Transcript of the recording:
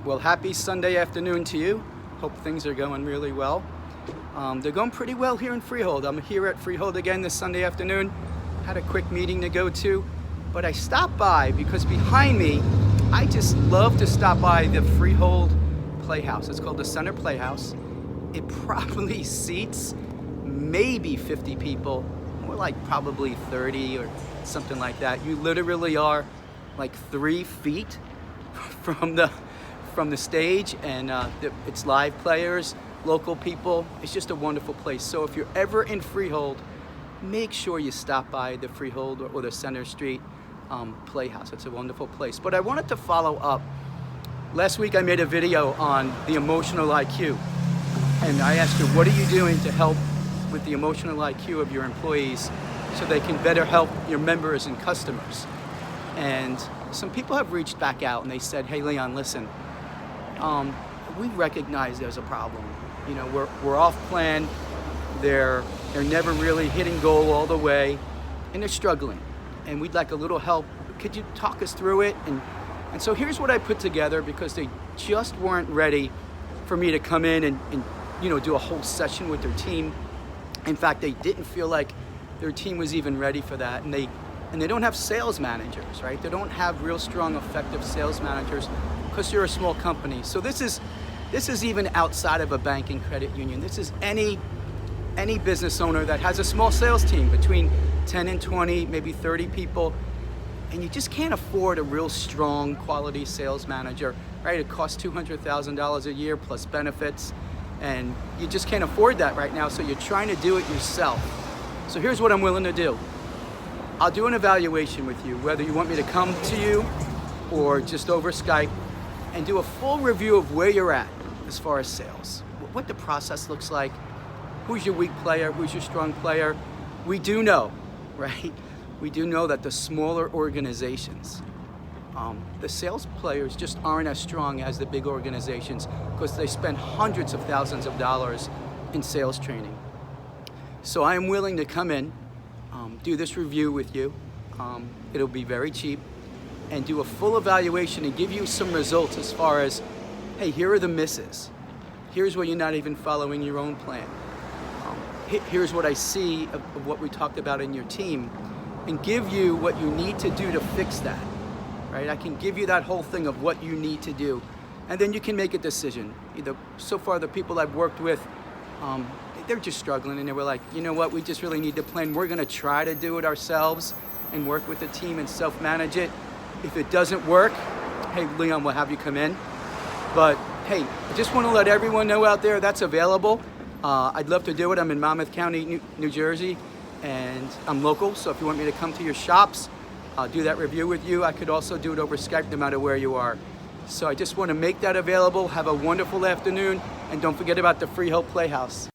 Well, happy Sunday afternoon to you. Hope things are going really well. They're going pretty well here in Freehold. I'm here at Freehold again this Sunday afternoon. Had a quick meeting to go to, but I stopped by because behind me, I just love to stop by the Freehold Playhouse. It's called the Center Playhouse. It probably seats maybe 50 people, more like probably 30 or something like that. You literally are like 3 feet from the stage, and it's live players, local people. It's just a wonderful place. So if you're ever in Freehold, make sure you stop by the Freehold or the Center Street Playhouse. It's a wonderful place. But I wanted to follow up. Last week I made a video on the emotional IQ, and I asked you, what are you doing to help with the emotional IQ of your employees so they can better help your members and customers? And some people have reached back out and they said, hey Leon, listen, we recognize there's a problem. You know, we're off plan. They're never really hitting goal all the way, and they're struggling. And we'd like a little help. Could you talk us through it? And so here's what I put together, because they just weren't ready for me to come in and you know, do a whole session with their team. In fact, they didn't feel like their team was even ready for that. And they don't have sales managers, right? They don't have real strong, effective sales managers because you're a small company. So this is even outside of a bank and credit union. This is any business owner that has a small sales team between 10 and 20, maybe 30 people, and you just can't afford a real strong quality sales manager, right? It costs $200,000 a year plus benefits, and you just can't afford that right now, so you're trying to do it yourself. So here's what I'm willing to do. I'll do an evaluation with you, whether you want me to come to you or just over Skype, and do a full review of where you're at as far as sales, what the process looks like, who's your weak player, who's your strong player. We do know, right? We do know that the smaller organizations, the sales players just aren't as strong as the big organizations because they spend hundreds of thousands of dollars in sales training. So I am willing to come in, do this review with you. It'll be very cheap, and do a full evaluation and give you some results as far as, hey, here are the misses. Here's where you're not even following your own plan. Here's what I see of what we talked about in your team, and give you what you need to do to fix that, right? I can give you that whole thing of what you need to do, and then you can make a decision. Either, so far the people I've worked with, they're just struggling, and they were like, you know what, we just really need to plan. We're gonna try to do it ourselves and work with the team and self-manage it. If it doesn't work, hey, Leon, we'll have you come in. But hey, I just wanna let everyone know out there that's available. I'd love to do it. I'm in Monmouth County, New Jersey, and I'm local, so if you want me to come to your shops, I'll do that review with you. I could also do it over Skype no matter where you are. So I just want to make that available. Have a wonderful afternoon, and don't forget about the Freehold Playhouse.